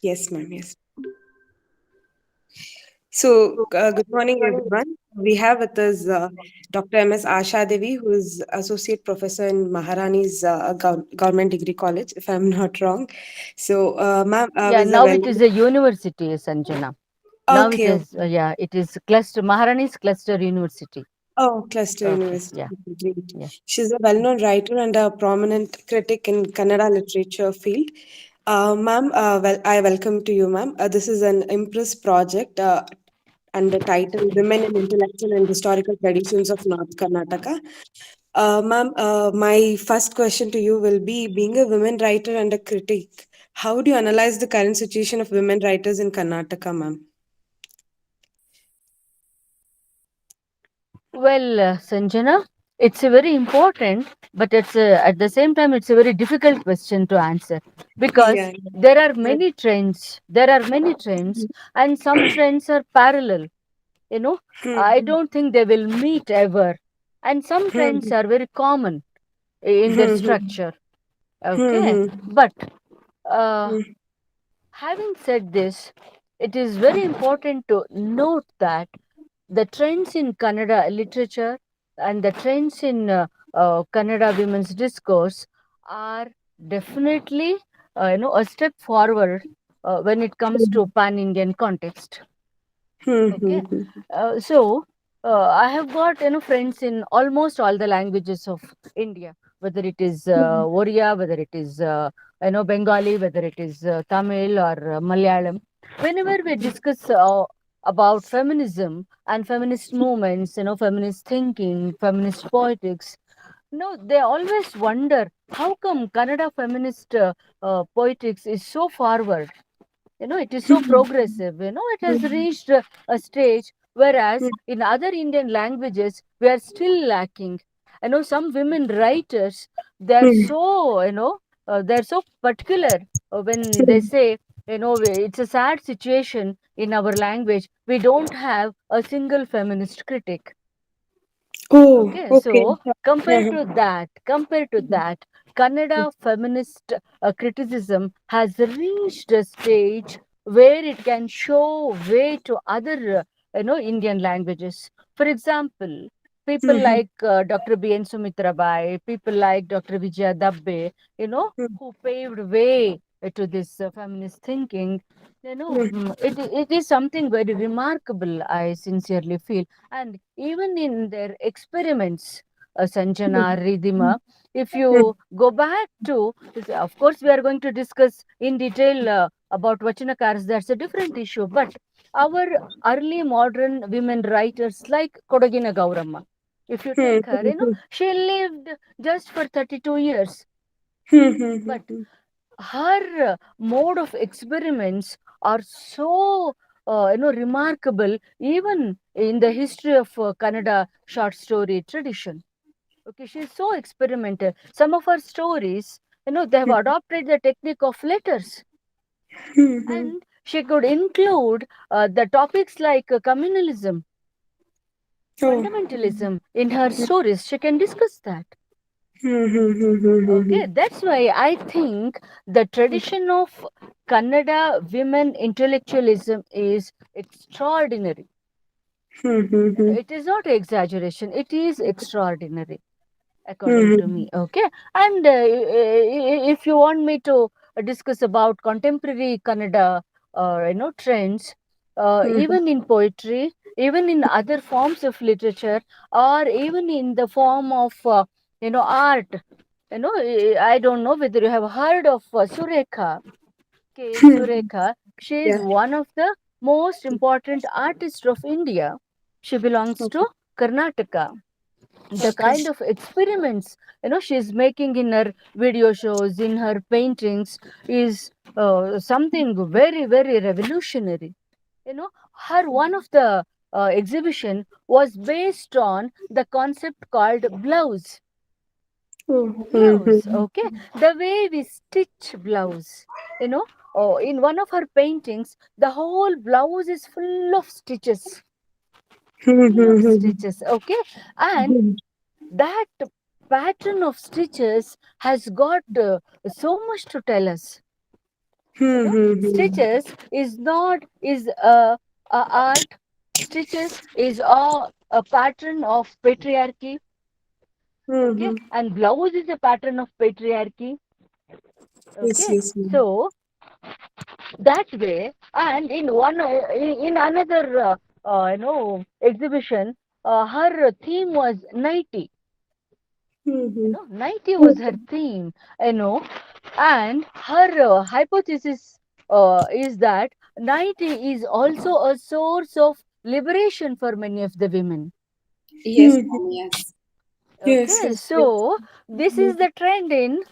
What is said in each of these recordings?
Yes, ma'am. Yes. So, good morning, everyone. We have with us Dr. M. Ashadevi, who is Associate Professor in Maharani's Government Degree College, if I'm not wrong. So, ma'am, Yeah, is a now well. it is a university, Sanjana. Now it Okay, is, okay. yeah, it is cluster, Maharani's Cluster University. Oh, Cluster Okay, University. yeah, Great. yeah. She's a well-known writer and a prominent critic in Kannada literature field. Ma'am, I welcome to you, ma'am. This is an Impress project under title Women in Intellectual and Historical Traditions of North Karnataka. Ma'am, my first question to you will be, being a women writer and a critic, how do you analyze the current situation of women writers in Karnataka, ma'am? Well, Sanjana, it's a very important, but at the same time, it's a very difficult question to answer because Yeah. there are many trends. There are many trends, and some trends are parallel. You know, I Hmm. don't think they will meet ever. And some Hmm. trends are very common in their Hmm. Hmm. structure. Hmm. Okay, Hmm. but uh, Hmm. having said this, it is very important to note that the trends in Kannada literature and the trends in Kannada women's discourse are definitely a step forward when it comes to pan Indian context. Hmm. Hmm. Okay, Hmm. I have got friends in almost all the languages of India, whether it is Oriya, whether it is Bengali, whether it is Tamil or Malayalam. Whenever we discuss about feminism and feminist movements, feminist thinking, feminist politics, they always wonder how come Kannada feminist politics is so forward. It is so progressive. It has reached a stage, whereas in other Indian languages we are still lacking. Some women writers, they're Hmm. so they're so particular when they say, it's a sad situation in our language, we don't have a single feminist critic. Oh, Okay, okay. so compared to that, Kannada feminist criticism has reached a stage where it can show way to other, Indian languages. For example, people Hmm. like Dr. B.N. Sumitra Bai, people like Dr. Vijaya Dabbe, who paved way to this feminist thinking. It is something very remarkable, I sincerely feel. And even in their experiments, Sanjana, Ridhima, if you go back to, of course, we are going to discuss in detail about Vachanakars, that's a different issue. But our early modern women writers like Kodagina Gauramma, if you take her, she lived just for 32 years. But her mode of experiments are so remarkable even in the history of Kannada short story tradition. Okay, she's so experimental. Some of her stories, they have adopted the technique of letters, and she could include the topics like communalism, Oh. fundamentalism in her stories. She can discuss that. Hmm. Okay, that's why I think the tradition of Kannada women intellectualism is extraordinary. It is not exaggeration, it is extraordinary, according to me. Okay, and if you want me to discuss about contemporary Kannada, trends, even in poetry, even in other forms of literature, or even in the form of art. I don't know whether you have heard of Surekha. K. Surekha. She is Yeah. one of the most important artists of India. She belongs Okay. to Karnataka. The Okay. kind of experiments she's making in her video shows, in her paintings, is something very, very revolutionary. Her one of the exhibition was based on the concept called blouse. Oh. Blouse, okay, the way we stitch blouse, you know in one of her paintings the whole blouse is full of stitches, okay, and that pattern of stitches has got so much to tell us. Hmm. Hmm. Hmm. Stitches is not is a art. Stitches is a pattern of patriarchy. Hmm. Okay, Hmm. and blouse is a pattern of patriarchy. Yes. Okay, Yes. Ma'am. so that way, and in another exhibition, her theme was nighty. Hmm. Hmm. 90 was her theme, you know, and her hypothesis is that 90 is also a source of liberation for many of the women. Yes, Hmm. Hmm. ma'am, yes. Yes. Okay, Yes. Yes. so this is the trend in,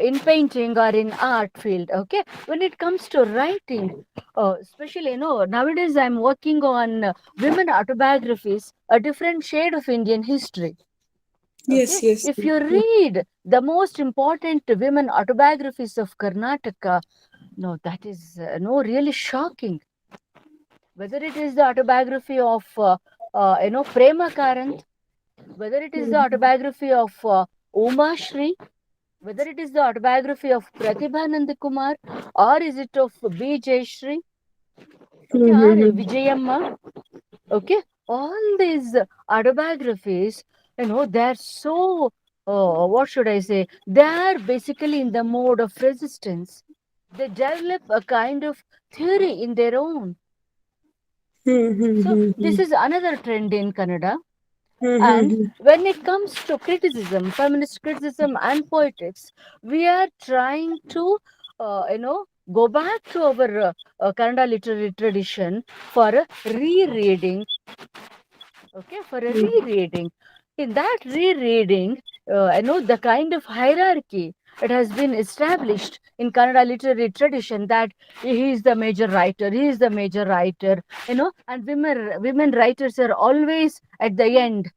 in painting or in art field. Okay, when it comes to writing, especially nowadays I'm working on women autobiographies, a different shade of Indian history. Yes. Okay, Yes. if you read the most important women autobiographies of Karnataka, no, that is no really shocking. Whether it is the autobiography of Prema Karant, whether it is the Hmm. autobiography of Uma Shri, whether it is the autobiography of Pratibha Nandakumar, or is it of B. Jayashri, okay, Hmm. or Hmm. Vijayamma, okay, all these autobiographies, they're so, what should I say, they're basically in the mode of resistance. They develop a kind of theory in their own. Hmm. Hmm. So Hmm. this is another trend in Canada. Hmm. And Hmm. when it comes to criticism, feminist criticism and poetics, we are trying to go back to our Kannada literary tradition for a rereading. Okay, for a Hmm. rereading. In that rereading, the kind of hierarchy it has been established in Kannada literary tradition, that he is the major writer, he is the major writer, and women writers are always at the end,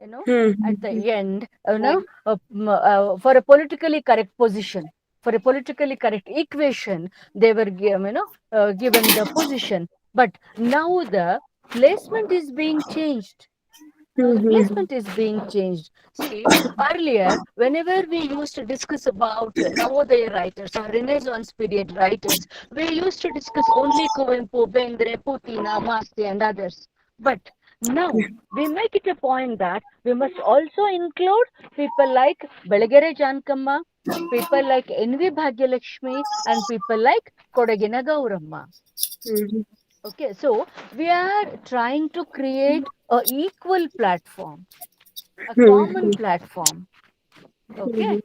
you know Hmm. at the Hmm. end, Right. for a politically correct position, for a politically correct equation, they were given the position. But now the placement is being changed. Now the Hmm. placement is being changed. See, earlier, whenever we used to discuss about Navodaya writers or Renaissance period writers, we used to discuss only Kuvempu, Bendre, Putina, Masti, and others. But now we make it a point that we must also include people like Belagere Jankamma, people like N.V. Bhagyalakshmi, and people like Kodagina Gauramma. Hmm. Okay, so we are trying to create a equal platform, a common Hmm. platform. Okay, Hmm. Hmm.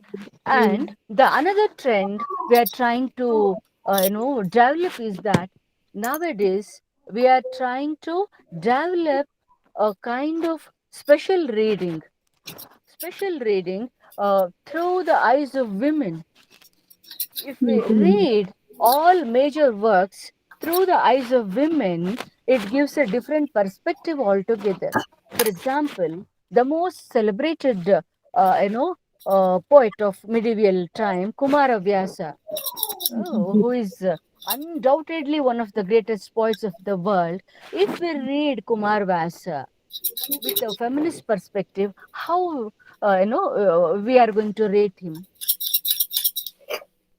and the another trend we are trying to develop is that nowadays we are trying to develop a kind of special reading through the eyes of women. If we Hmm. read all major works through the eyes of women, it gives a different perspective altogether. For example, the most celebrated, poet of medieval time, Kumaravyasa, who is undoubtedly one of the greatest poets of the world. If we read Kumarvyasa with a feminist perspective, how we are going to rate him?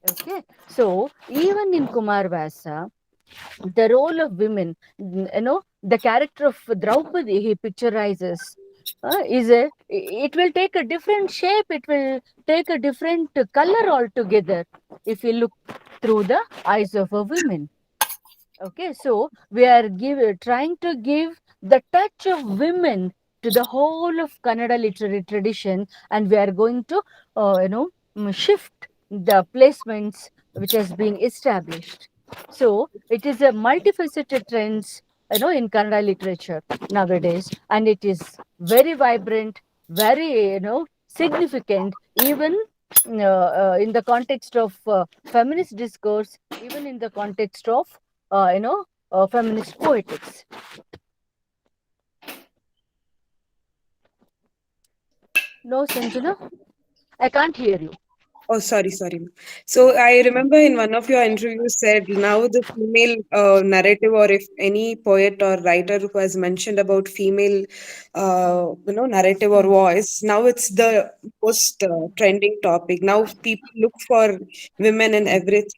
Okay, so even in Kumar Vyasa, the role of women, the character of Draupadi he picturizes is it will take a different shape, it will take a different color altogether if you look through the eyes of a woman. Okay, so we are trying to give the touch of women to the whole of Kannada literary tradition, and we are going to, shift the placements which has been established. So it is a multifaceted trends, in Kannada literature nowadays, and it is very vibrant, very, significant, even in the context of feminist discourse, even in the context of feminist poetics. No, Sanjana, I can't hear you. Oh, sorry, sorry. So I remember in one of your interviews said now the female narrative, or if any poet or writer who has mentioned about female, narrative or voice, now it's the most trending topic. Now people look for women in everything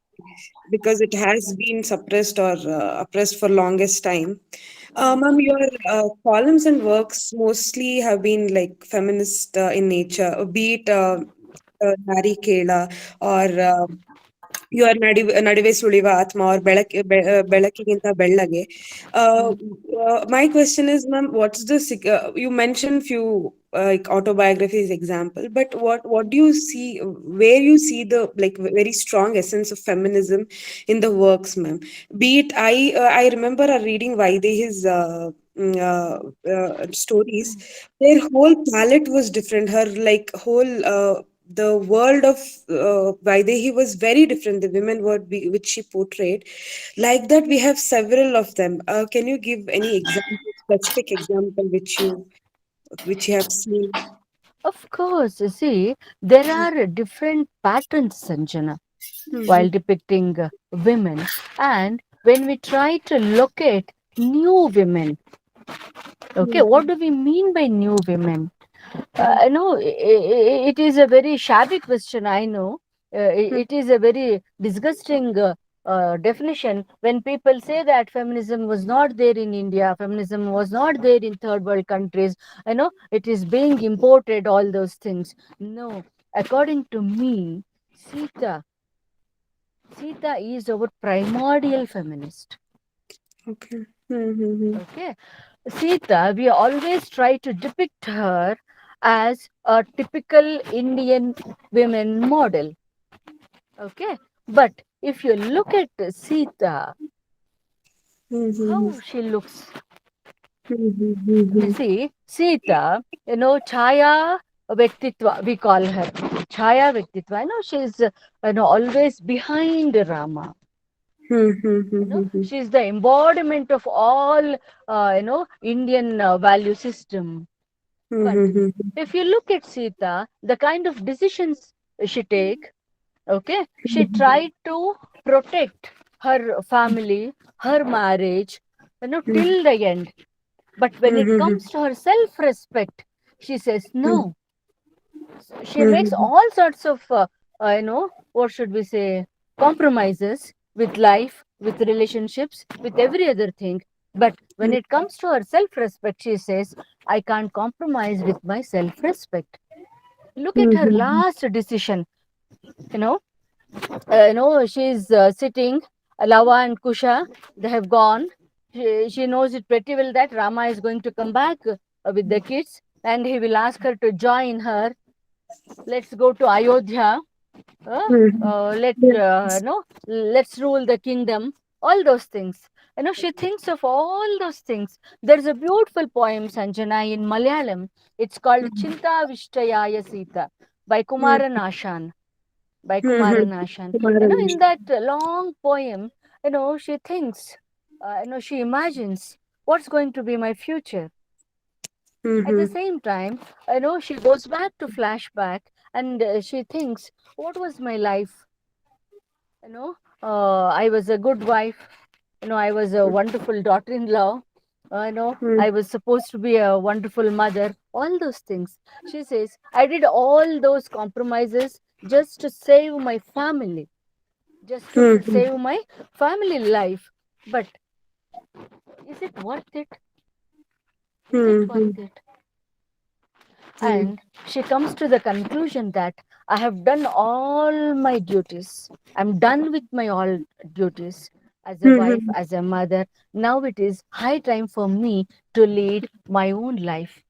because it has been suppressed or oppressed for longest time. Ma'am, your columns and works mostly have been like feminist in nature, be it Nari Kela or You are ನಡಿವೆ ಸುಳಿವ ಆತ್ಮ or ಬೆಳಕಿಗಿಂತ ಬೆಳ್ಳಗೆ. Uh, my question is, ma'am, you mentioned few like autobiographies example, but what do you see, where you see the like very strong essence of feminism in the works, ma'am? Be it I remember reading Vaidehi's stories. Their whole palette was different. Her like whole the world of Vaidehi was very different. The women which she portrayed, like that, we have several of them. Can you give any example, specific example which you have seen? Of course, you see, there are different patterns, Sanjana, while Mhm, depicting women. And when we try to locate new women, okay, what mhm, do we mean by new women? mhm, No, it is a very shabby question, I know. It is a very disgusting definition when people say that feminism was not there in India, feminism was not there in third world countries. I know it is being imported, all those things. No, according to me, Sita, Sita is our primordial feminist. okay. Mhm, Okay, Sita, we always try to depict her as a typical Indian women model. Okay, but if you look at Sita, mhm, how she looks, mhm, you mhm, see, Sita, Chaya Vektitva, we call her Chaya Vektitva. She's always behind Rama. mhm, She's the embodiment of all, Indian value system. But mhm, if you look at Sita, the kind of decisions she take, okay, she tried to protect her family, her marriage, till the end. But when it comes to her self-respect, she says no. She makes all sorts of, what should we say, compromises with life, with relationships, with every other thing. But when it comes to her self-respect, she says, I can't compromise with my self-respect. Look at her last decision. You know, she's sitting. Lava and Kusha, they have gone. She knows it pretty well that Rama is going to come back with the kids, and he will ask her to join her. Let's go to Ayodhya. Let let's rule the kingdom. All those things. She thinks of all those things. There's a beautiful poem, Sanjana, in Malayalam. It's called Chinta Vishtayaya Sita by Kumaran Ashan. By Kumaran Ashan. In that long poem, she thinks, she imagines what's going to be my future. At the same time, she goes back to flashback and she thinks, what was my life? I was a good wife. I was a wonderful daughter-in-law. I was supposed to be a wonderful mother. All those things. She says, I did all those compromises just to save my family, just to save my family life. But is it worth it? Is it worth it? And she comes to the conclusion that I have done all my duties. I'm done with my all duties as a wife, as a mother. Now it is high time for me to lead my own life,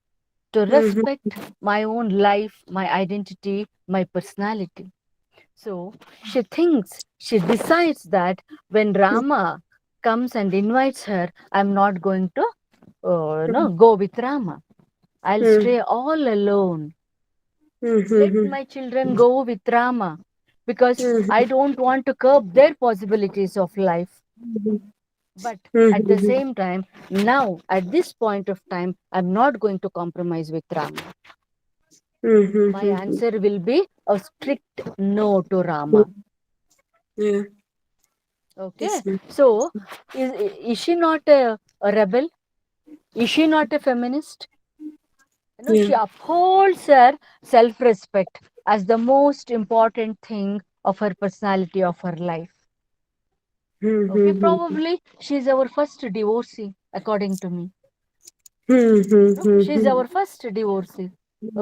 to respect my own life, my identity, my personality. So she thinks, she decides that when Rama comes and invites her, I'm not going to no, go with Rama. I'll stay all alone. Let my children go with Rama because I don't want to curb their possibilities of life. But at the same time, now at this point of time, I'm not going to compromise with Rama. My Mm-hmm. answer will be a strict no to Rama. Yeah. Okay, Yes, ma'am. so is she not a rebel? Is she not a feminist? Yeah. She upholds her self respect as the most important thing of her personality, of her life. Okay, Mm-hmm. probably she's our first divorcee, according to me. No, she's Mm-hmm. our first divorcee.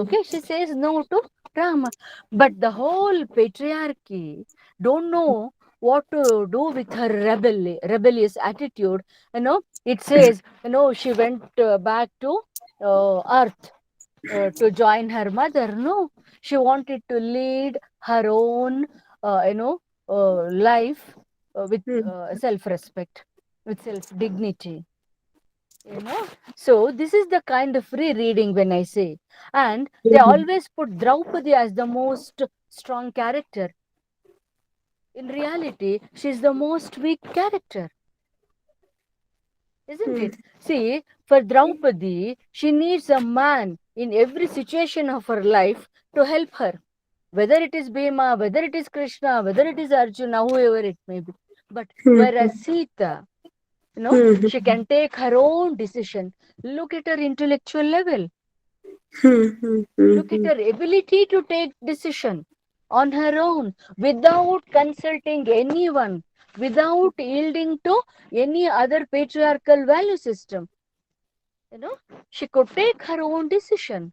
Okay, she says no to Rama. But the whole patriarchy don't know what to do with her rebellious attitude. It says, she went back to earth to join her mother. No, she wanted to lead her own, life with self-respect, with self-dignity. you know so this is the kind of free reading when I say. And they always put Draupadi as the most strong character. In reality, she's the most weak character, isn't it? See, for Draupadi, she needs a man in every situation of her life to help her, whether it is Bhima, whether it is Krishna, whether it is Arjuna, whoever it may be. But whereas Sita, she can take her own decision. Look at her intellectual level. Look at her ability to take decision on her own without consulting anyone, without yielding to any other patriarchal value system. You know, she could take her own decision.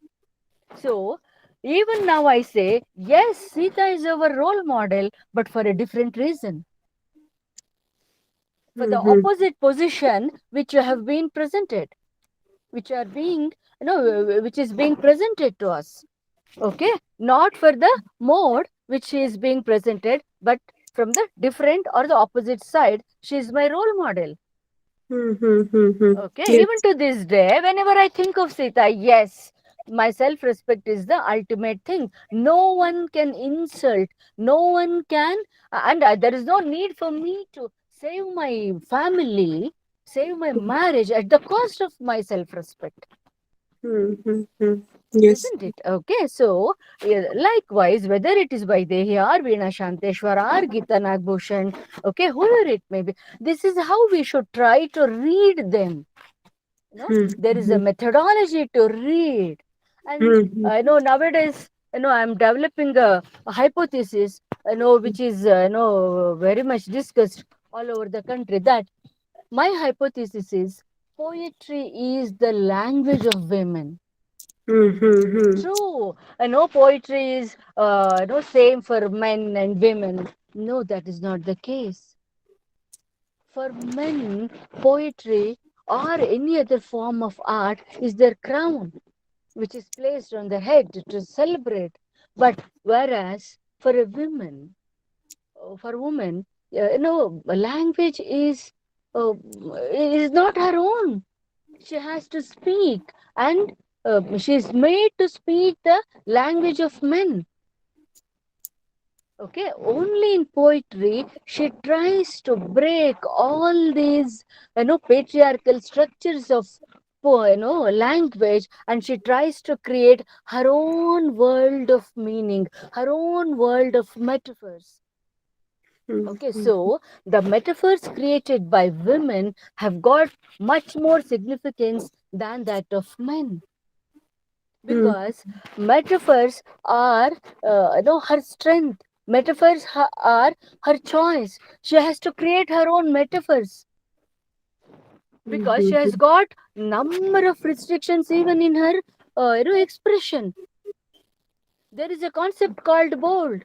So, even now I say, yes, Sita is our role model, but for a different reason. For the opposite position which you have been presented, which are being, which is being presented to us. Okay, not for the mode which is being presented, but from the different or the opposite side. She is my role model. Okay, Yes. even to this day, whenever I think of Sita, yes, my self respect is the ultimate thing. No one can insult, no one can, and there is no need for me to save my family, save my marriage at the cost of my self respect. Yes. Isn't it? Okay, so likewise, whether it is by Dehi or Veena Shanteshwar or Gita Nagbhushan, okay, whoever it may be, this is how we should try to read them. There is a methodology to read. And I know nowadays, I'm developing a hypothesis, which is, very much discussed all over the country, that my hypothesis is poetry is the language of women. True. Poetry is same for men and women. No, that is not the case. For men, poetry or any other form of art is their crown, which is placed on the head to celebrate. But whereas for a woman, for women, language is not her own. She has to speak, and she is made to speak the language of men. Okay, only in poetry she tries to break all these patriarchal structures of language, and she tries to create her own world of meaning, her own world of metaphors. Okay, so the metaphors created by women have got much more significance than that of men, because metaphors are her strength. Metaphors are her choice. She has to create her own metaphors because she has got number of restrictions even in her expression. There is a concept called bold.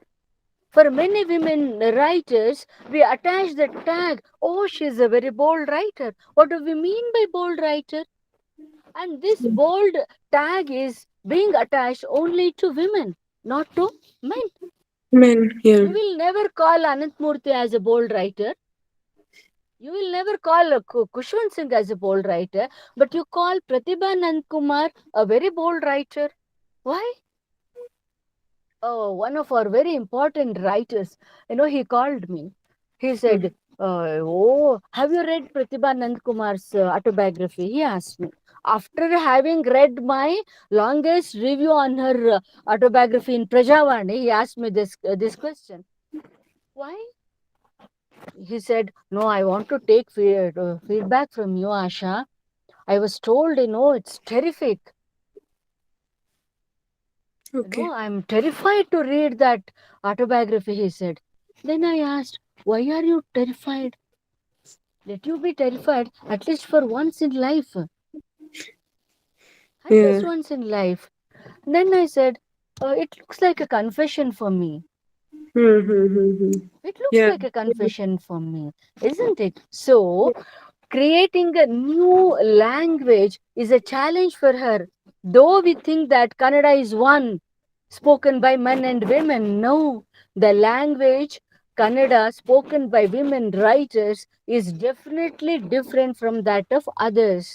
For many women writers, we attach the tag, oh, she's a very bold writer. What do we mean by bold writer? And this bold tag is being attached only to women, not to men. Men, yeah. You will never call Anant Murthy as a bold writer. You will never call Kushwant Singh as a bold writer, but you call Pratibha Nandkumar a very bold writer. Why? Oh, one of our very important writers, he called me. He said, Oh, have you read Pratibha Nandkumar's autobiography? He asked me. After having read my longest review on her autobiography in Prajavani, he asked me this question. Why? He said, "No, I want to take feedback from you, Asha. I was told, it's terrific. Okay. I'm terrified to read that autobiography," he said. Then I asked, "Why are you terrified? Let you be terrified at least for once in life. At Yeah. least once in life." Then I said, "It looks like a confession for me. It looks Yeah. like a confession for me, isn't it?" So, creating a new language is a challenge for her. Though we think that Kannada is one spoken by men and women, no. The language Kannada spoken by women writers is definitely different from that of others.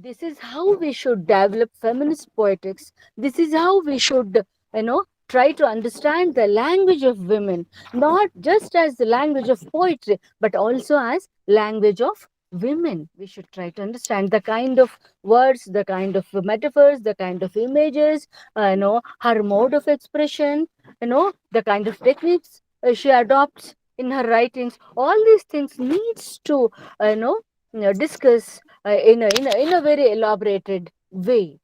This is how we should develop feminist poetics. This is how we should, try to understand the language of women, not just as the language of poetry, but also as language of women. We should try to understand the kind of words, the kind of metaphors, the kind of images, her mode of expression, the kind of techniques she adopts in her writings. All these things needs to, discuss in a very elaborated way.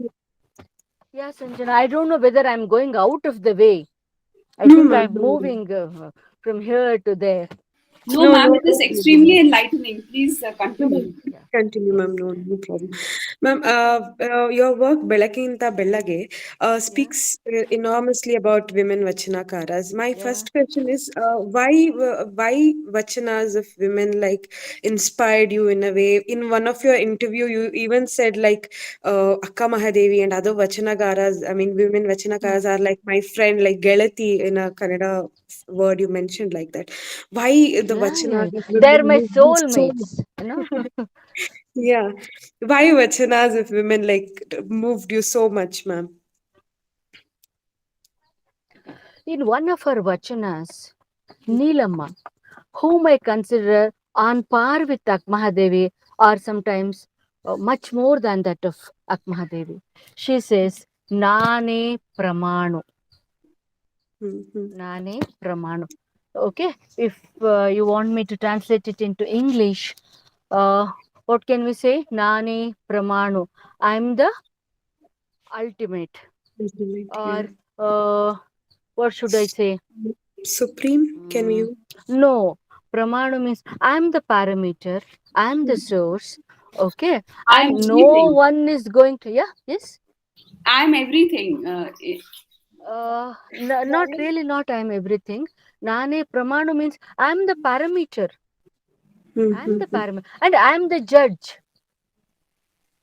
Yeah, Sanjana, I don't know whether I'm going out of the way. I No, think ma'am. I'm No, no, moving from here to there. No, no, ma'am, no, it is no. extremely enlightening. Please No, ma'am. continue. Yeah. Continue, ma'am. No, no problem. Ma'am, your work Belakinta Bellage Yeah. speaks enormously about women Vachanakaras. My Yeah. first question is why Vachanas of women like inspired you in a way? In one of your interview, you even said like Akka Mahadevi and other Vachanagaras. I mean, women Hmm. Vachanakaras are like my friend, like Gelati in a Kannada word you mentioned like that. Why the Yeah, yeah. Vachanas They're my moved you so soulmates. much? Yeah. Why vachanas if women like moved you so much, ma'am? In one of her vachanas, Neelamma, whom I consider on par with Akmahadevi, or sometimes much more than that of Akmahadevi, she says, Nane Pramanu. Mm-hmm. Nane Pramanu. Okay, if you want me to translate it into English, uh, what can we say? Nane Pramanu. I'm the ultimate. Ultimate, yeah. Or what should I say? Supreme, can we Mm, use? no, Pramanu means I'm the parameter, I'm the source, okay, I'm and no everything. one is going to, yeah, yes, I'm everything. not really, not I'm everything. Nane Pramanu means I'm the parameter, I'm the Mm-hmm. parameter, and I'm the judge.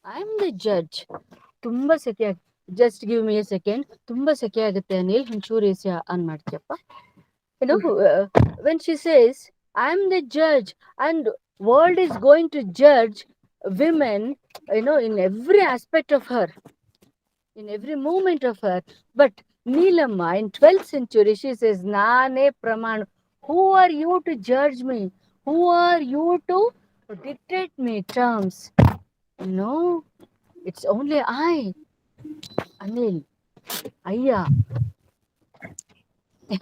I'm the judge. ತುಂಬ ಸೆಕೆ just give me a second ತುಂಬ ಸೆಕೆ ಆಗುತ್ತೆ ಅನಿಲ್ ಒಂಚೂರು A C on ಮಾಡ್ತೀಯಪ್ಪ when she says I'm the judge and world is going to judge women in every aspect of her, in every moment of her, but Neelamma in 12th century she says nane praman, who are you to judge me, who are you to dictate me terms? No, it's only I, Anil, Ayya.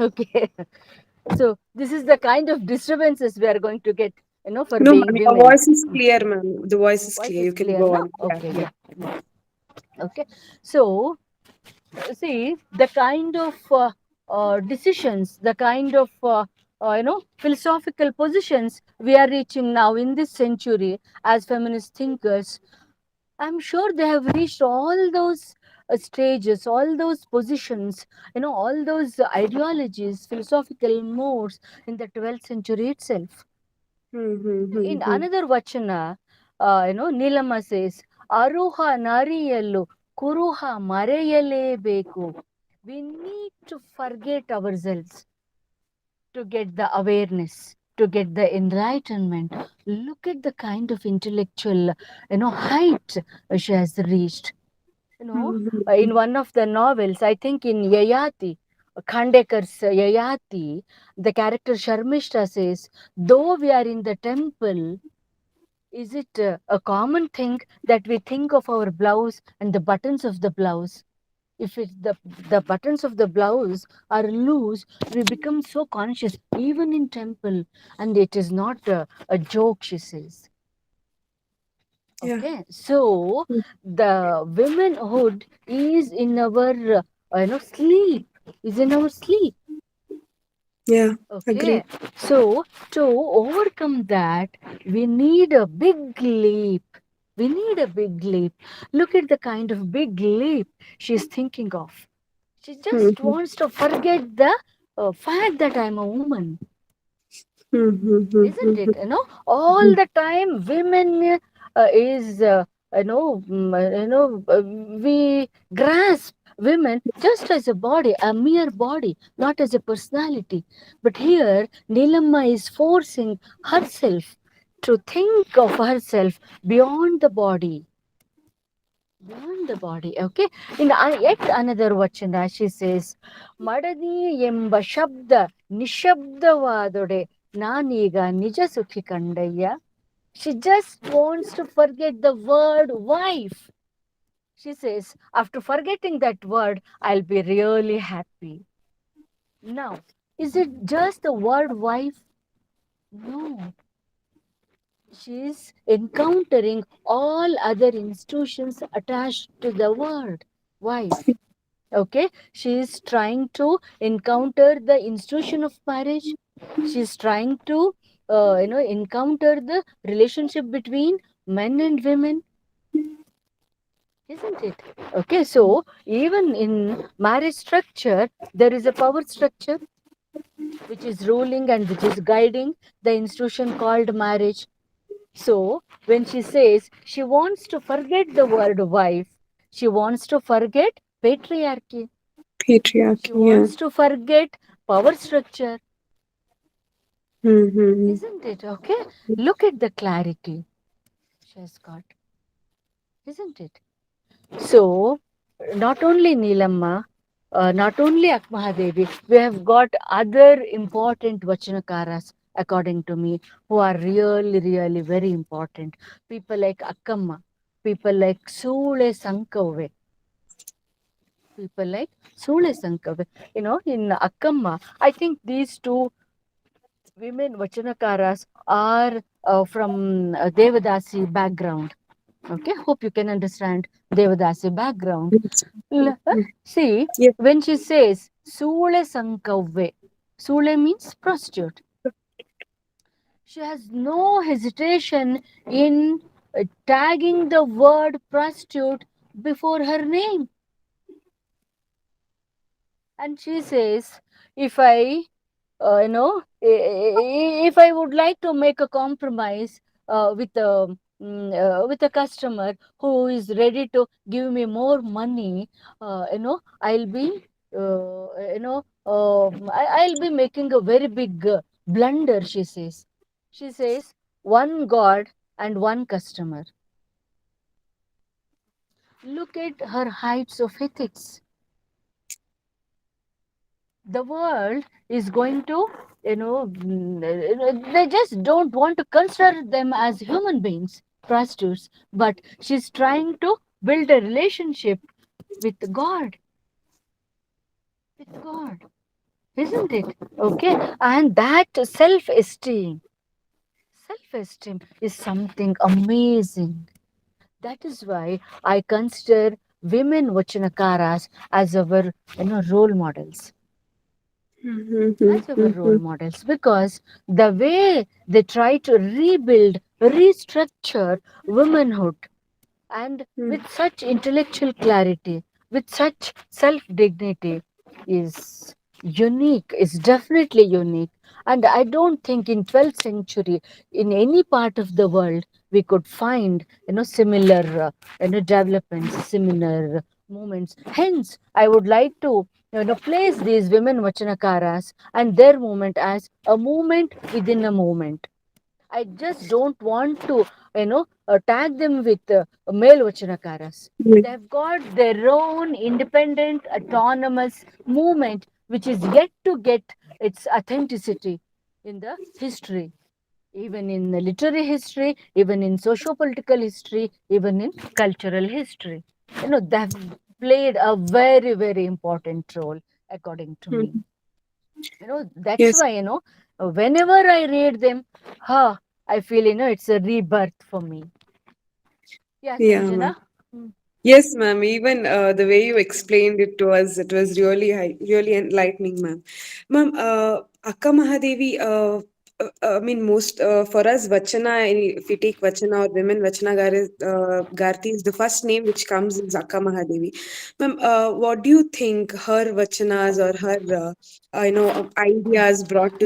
Okay. So this is the kind of disturbances we are going to get, for No, being ma'am, your women. voice is clear, ma'am. The voice is Voice clear. You is can clear, go no? on. Yeah, Okay, yeah. yeah. Yeah. Okay. So see the kind of decisions, the kind of philosophical positions we are reaching now in this century as feminist thinkers. I'm sure they have reached all those stages, all those positions, all those ideologies, philosophical modes in the 12th century itself. In Mm-hmm. another Vachana, Nilama says, Aruha nariyallu kuruha mareyalebeku. We need to forget ourselves to get the awareness, to get the enlightenment. Look at the kind of intellectual, height she has reached. In Mm-hmm. one of the novels, I think in Yayati, Khandekar's Yayati, the character Sharmishta says, though we are in the temple, is it a common thing that we think of our blouse and the buttons of the blouse? If the buttons of the blouse are loose, we become so conscious, even in temple, and it is not a joke, she says. Yeah. Okay, so the womanhood is in our sleep, is in our sleep. Yeah. Okay, Agree. so to overcome that, we need a big leap. We need a big leap. Look at the kind of big leap she's thinking of. She just Mm-hmm. wants to forget the fact that I'm a woman, isn't Mm-hmm. it? All the time, women is we grasp women just as a body, a mere body, not as a personality. But here, Nilamma is forcing herself to think of herself beyond the body, beyond the body. Okay, in yet another vachana she says, madani emba shabda nishabdavadode nanīga nija sukhi kandayya. She just wants to forget the word wife. She says, after forgetting that word, I'll be really happy. Now, is it just the word wife? No, she's encountering all other institutions attached to the word wife. Okay, she is trying to encounter the institution of marriage. She is trying to encounter the relationship between men and women, isn't it? Okay, so even in marriage structure, there is a power structure which is ruling and which is guiding the institution called marriage. So when she says she wants to forget the word wife, she wants to forget patriarchy. She Patriarchy. Yeah. wants to forget power structure, Mm-hmm. isn't it? Okay, look at the clarity she has got, isn't it? So, not only Neelamma, not only Akmahadevi, we have got other important Vachanakaras, according to me, who are really, really very important. People like Akkamma, people like Sule Sankave, people like Sule Sankave. In Akkamma, I think these two women Vachanakaras are from Devadasi background. Okay, hope you can understand Devadasi background. Yes. Mhm. See, Yeah. when she says Sule Sankave, Sule means prostitute. She has no hesitation in tagging the word prostitute before her name. And she says, if I if I would like to make a compromise with a customer who is ready to give me more money, I'll be I'll be making a very big blunder. She says one god and one customer. Look at her heights of ethics. The world is going to they just don't want to consider them as human beings, prostitutes, but she's trying to build a relationship with god, with god, isn't it? Okay, and that self esteem is something amazing. That is why I consider women vachanakaras as our role models, as our role Mm-hmm. models, because the way they try to rebuild, restructure womanhood, and with such intellectual clarity, with such self dignity, is unique, is definitely unique. And I don't think in 12th century, in any part of the world, we could find similar developments, similar movements. Hence, I would like to place these women vachanakaras and their movement as a movement within a movement. I just don't want to, tag them with male Vachanakaras. They've got their own independent, autonomous movement which is yet to get its authenticity in the history, even in the literary history, even in socio-political history, even in cultural history. They have played a very, very important role, according to me. Mhm. That's Yes. why, whenever I read them, I feel, it's a rebirth for me. Yeah, Yeah, ma'am. Sanjana? Mm. Yes, ma'am. Even the way you explained it to us, it was really really enlightening, ma'am. Ma'am, Akka Mahadevi, I mean, most for us, Vachana, if we take Vachana or women, Vachana Garti is the first name which comes is Akka Mahadevi. Ma'am, what do you think her Vachanas or her, ideas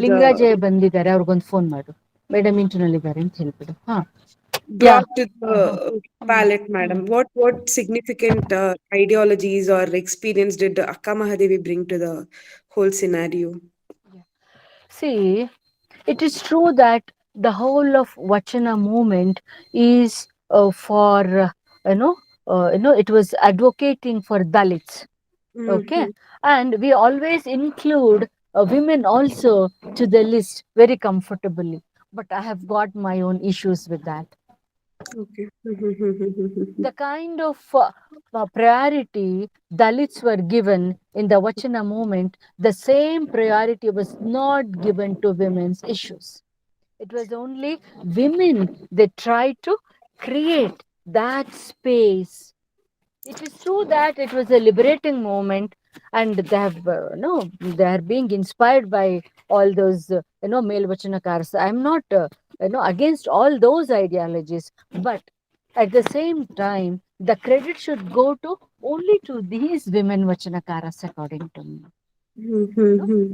ಲಿಂಗರಾಜೆ ಬಂದಿದ್ದಾರೆ ಅವ್ರಿಗೊಂದು phone ಮಾಡು madam ಇಂಟರ್ನಲ್ಲಿದ್ದಾರೆ ಅಂತ ಹೇಳ್ಬಿಡು ಹಾ ಯಾ brought to the hmm palette, hmm madam? What significant ideologies or experience did Akka Mahadevi bring to the whole scenario? See, it is true that the whole of Vachana movement is for it was advocating for Dalits. Okay, Mm-hmm. and we always include women also to the list very comfortably. But I have got my own issues with that. Okay. The kind of priority Dalits were given in the Vachana movement, the same priority was not given to women's issues. It was only women they tried to create that space. It is true that it was a liberating moment, and they have no, they are being inspired by all those male vachanakars. I'm not against all those ideologies, but at the same time, the credit should go to only to these women vachanakaras, according to me.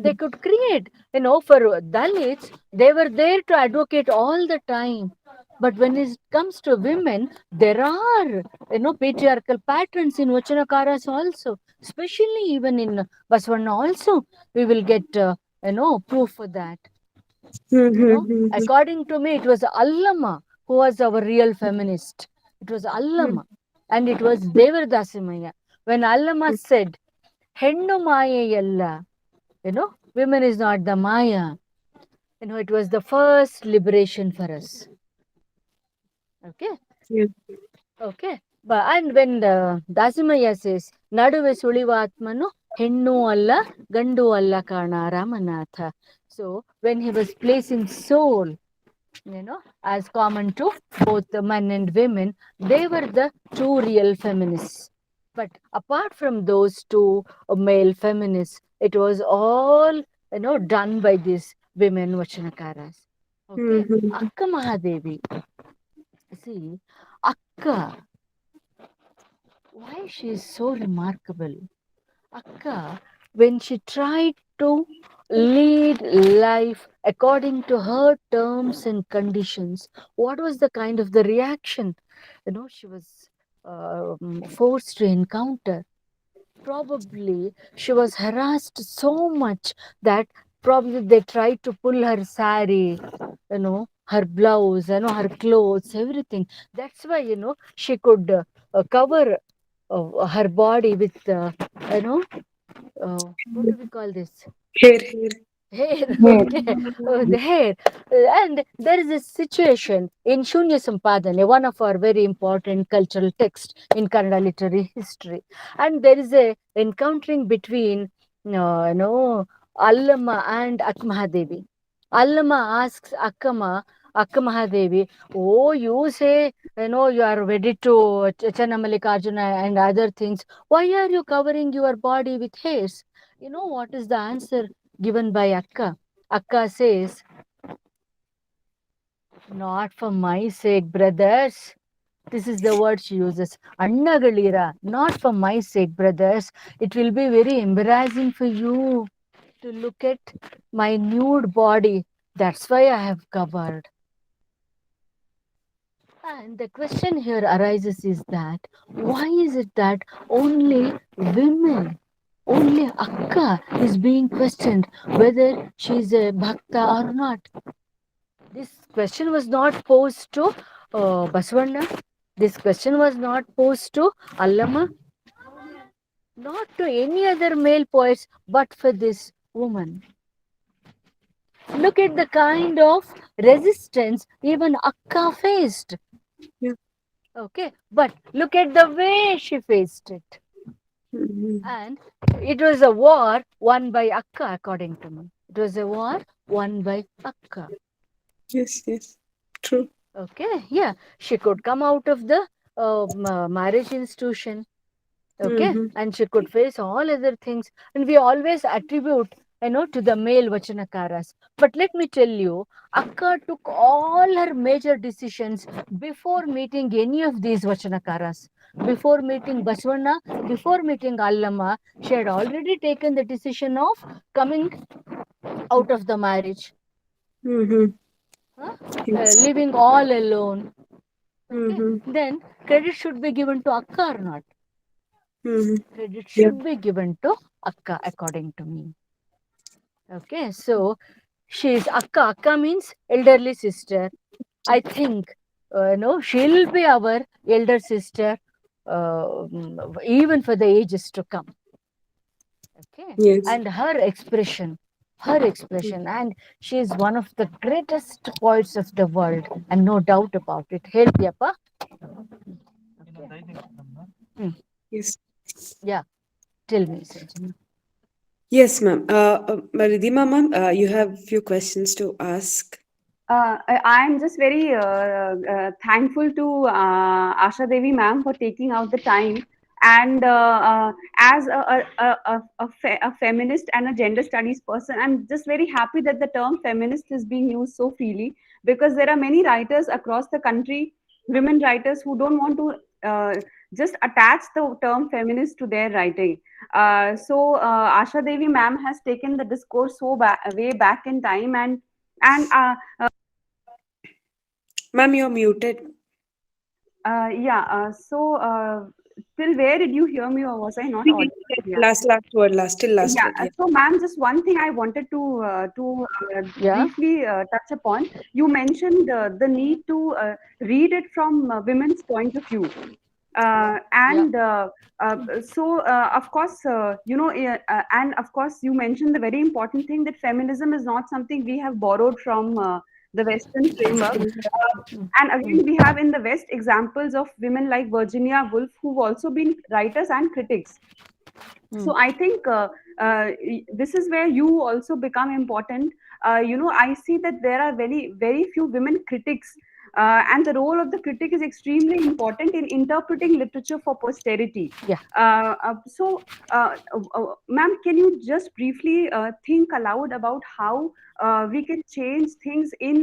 They could create, for Dalits, they were there to advocate all the time. But when it comes to women, there are, patriarchal patterns in Vachanakaras also, especially even in Baswana also. We will get, proof for that. According to me, it was Allama who was our real feminist. It was Allama. And it was Devadasimaya. When Allama said, Hennu Maya women is not the Maya. It was the first liberation for us. Okay. Yes. Okay. And when the Dasimaya says, Naduve Sulivatmanu, Hennu Allah, Gandu Allah Kana Ramanatha. So when he was placing soul, as common to both the men and women, they were the two real feminists. But apart from those two male feminists, it was all done by these women Vachanakaras. Okay, Akka Mahadevi. See, Akka, why she is so remarkable? Akka, when she tried to lead life according to her terms and conditions, what was the kind of the reaction? She was forced to encounter. Probably she was harassed so much that probably they tried to pull her sari, her blouse, her clothes, everything. That's why, she could cover her body with, you know, what do we call this? Hair. Hair, okay. The hair. And there is a situation in Shunya Sampadane, one of our very important cultural texts in Kannada literary history. And there is a encountering between, Allama and Akmahadevi. Allama asks Akka Mahadevi, oh, you say, you are wedded to Channamallikarjuna and other things. Why are you covering your body with hairs? You know what is the answer given by Akka? Akka says, not for my sake, brothers. This is the word she uses. Annagalira, not for my sake, brothers. It will be very embarrassing for you to look at my nude body. That's why I have covered. And the question here arises is that why is it that only women, only Akka is being questioned whether she is a bhakta or not? This question was not posed to Baswanda. This question was not posed to Allama. not to any other male poets, but for this woman. Look at the kind of resistance even Akka faced. Yeah. Okay, but look at the way she faced it. Mhm. And it was a war won by Akka, according to me. It was a war won by Akka. Yes, yes. True. Okay, yeah, she could come out of the marriage institution. Okay, Mm-hmm. and she could face all other things, and we always attribute, to the male vachanakaras. But let me tell you, Akka took all her major decisions before meeting any of these vachanakaras. Before meeting Baswana, before meeting Allama, she had already taken the decision of coming out of the marriage, Mm-hmm. huh? Yes. Living all alone. Okay, Mm-hmm. then credit should be given to Akka or not? Mm-hmm. Credit Yeah. should be given to Akka, according to me. Okay, so she is Akka. Akka means elderly sister. I think, she'll be our elder sister, even for the ages to come. Okay, Yes. and her expression, and she is one of the greatest poets of the world, and no doubt about it. ಹೇಳ್ತೀಯಪ್ಪ? Okay. Hmm. Yes. Yeah, tell me, Sanjana. Yes, ma'am. Ridhima, ma'am, you have few questions to ask. I'm just very thankful to Asha Devi ma'am for taking out the time. And as a feminist and a gender studies person, I'm just very happy that the term feminist is being used so freely, because there are many writers across the country, women writers, who don't want to just attach the term feminist to their writing. Asha Devi ma'am has taken the discourse so way back in time, and Ma'am, you're muted. yeah. Till where did you hear me, or was I not audible? Yeah. Last word, still last Yeah. word. Yeah. So, ma'am, just one thing I wanted to Yeah, briefly touch upon. You mentioned the need to read it from women's point of view. yeah. And of course, and of course, you mentioned the very important thing that feminism is not something we have borrowed from the Western framework. And Mm, again, we have in the West examples of women like Virginia Woolf, who've also been writers and critics. mm. So I think this is where you also become important. I see that there are very few women critics, and the role of the critic is extremely important in interpreting literature for posterity. Yeah. Ma'am, can you just briefly think aloud about how we can change things in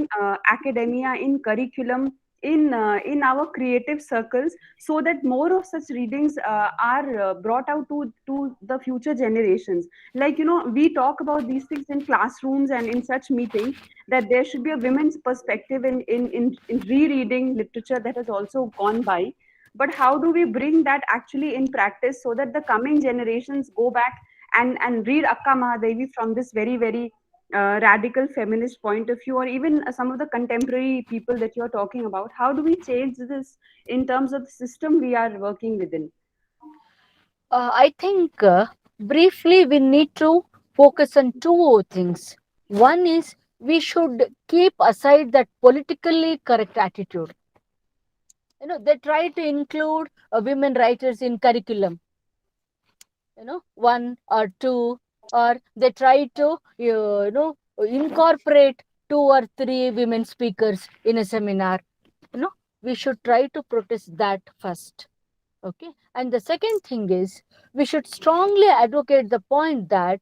academia, in curriculum, in our creative circles, so that more of such readings are brought out to the future generations? Like, we talk about these things in classrooms and in such meetings, that there should be a women's perspective in rereading literature that has also gone by. But how do we bring that actually in practice, so that the coming generations go back and read Akka Mahadevi from this very very radical feminist point of view, or even some of the contemporary people that you're talking about? How do we change this in terms of the system we are working within? I think briefly we need to focus on two things. One is we should keep aside that politically correct attitude. They try to include women writers in curriculum, one or two, or they try to, incorporate two or three women speakers in a seminar. You know, we should try to protest that first. Okay, and the second thing is we should strongly advocate the point that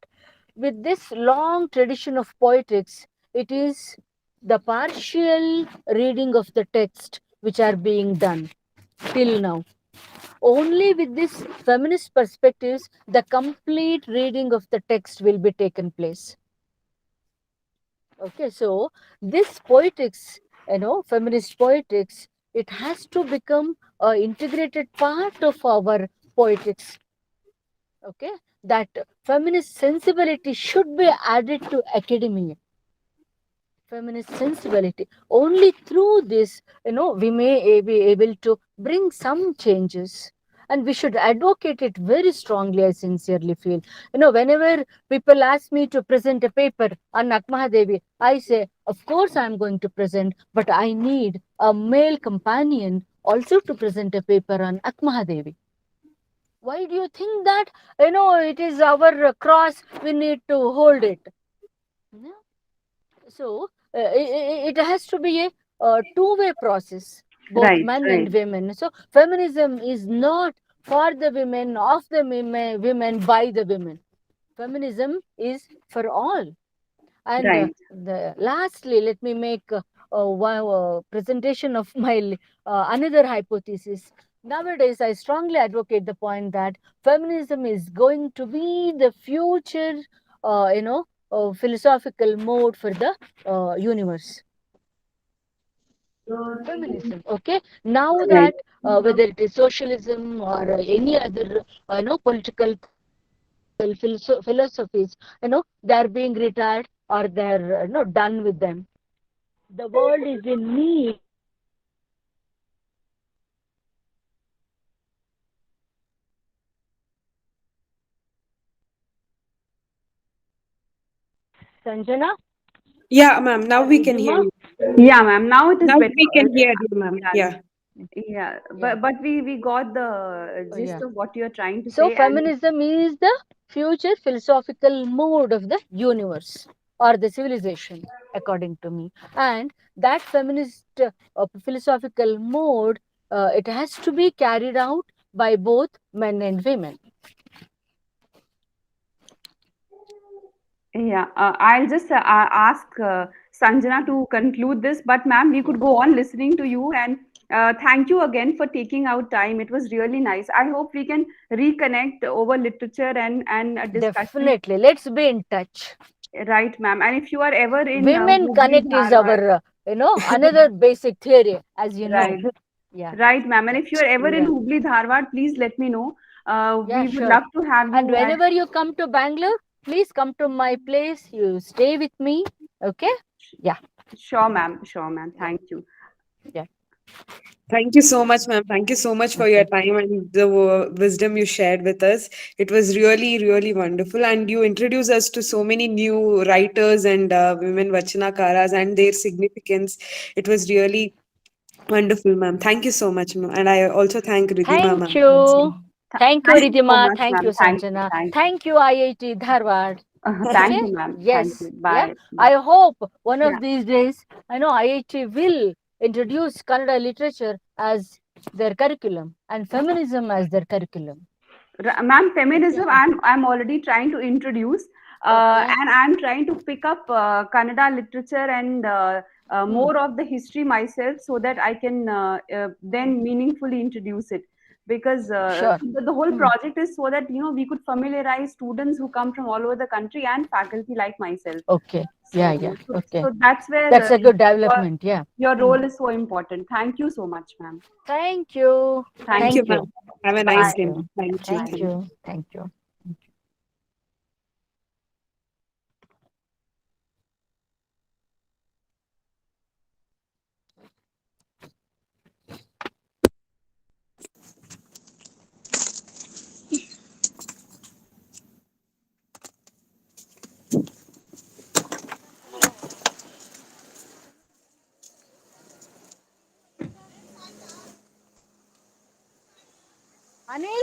with this long tradition of poetics, it is the partial reading of the text which are being done till now. Only with this feminist perspectives the complete reading of the text will be taken place. Okay, so this poetics, feminist poetics, it has to become a integrated part of our poetics. Okay, that feminist sensibility should be added to academia. Feminist sensibility, only through this, we may be able to bring some changes. and we should advocate it very strongly. I sincerely feel, whenever people ask me to present a paper on Akmahadevi, I say, of course I'm going to present, but I need a male companion also to present a paper on Akmahadevi. Why do you think that? It is our cross, we need to hold it. Yeah. So it has to be a two-way process, both Right, men right, and women. So feminism is not for the women, of the women, by the women. Feminism is for all. And right. lastly, let me make one presentation of my another hypothesis. Nowadays, I strongly advocate the point that feminism is going to be the future, philosophical mode for the universe. Feminism, okay. Now Right. that whether it is socialism or any other, political philosophies, they are being retired or they're done with them. The world is in need Sanjana Yeah, ma'am. Now or we can hear Ridhima. you. Yeah, ma'am. Now it is Now better. we can hear you, ma'am. Yeah, Yeah. yeah. Yeah, But we got the gist yeah. of what you're trying to So say, and feminism is the future philosophical mode of the universe or the civilization, according to me. And that feminist philosophical mode, it has to be carried out by both men and women. yeah, I'll just ask Sanjana to conclude this. But, ma'am, we Yeah. could go on listening to you. And thank you again for taking out time. It was really nice. I hope we can reconnect over literature and a discussion. Definitely. Let's be in touch. Right, ma'am. And if you are ever in Women Hubli, connect is Dharwad, our, another basic theory, as you know. right, Yeah, right, ma'am. And yeah, if you are ever in yeah, Hubli, Dharwad, please let me know. yeah, We would sure. love to have And you. And whenever you come to Bangalore, please come to my place. You stay with me. Okay? Yeah, sure, ma'am. Sure, ma'am. yeah, Thank you. yeah. Thank you so much, ma'am. Thank you so much for your Okay. time and the wisdom you shared with us. It was really, really wonderful. And you introduced us to so many new writers and women Vachanakaras and their significance. It was really wonderful, ma'am. Thank you so much, ma'am. And I also thank Ridhima, Thank ma'am. once you. again. Thank you, Thank you so Ridhima. much, Thank you, ma'am. Thank you. Sanjana. Thank you. Thank you, IIT Dharwad. Thank Okay? you, ma'am. Thank Yes. you. Yeah. Bye. Bye. I hope one Yeah. of these days, I know IIT will introduce Kannada literature as their curriculum and feminism as their curriculum. Ma'am, Okay. feminism, I'm already trying to introduce, Okay. and I'm trying to pick up Kannada literature and Hmm. more of the history myself, so that I can then meaningfully introduce it. Because Sure. the whole Hmm. project is so that we could familiarize students who come from all over the country and faculty like myself. Okay. Yeah, So yeah. so, Okay. so that's where That's a good your development. Yeah. your Hmm. role is so important. Thank you so much, ma'am. Thank you. Thank Thank you, Thank you. ma'am. you. Have a nice Bye. Thank day, you. ma'am. Thank you. Thank Bye. Thank you. you. Thank you. अनेक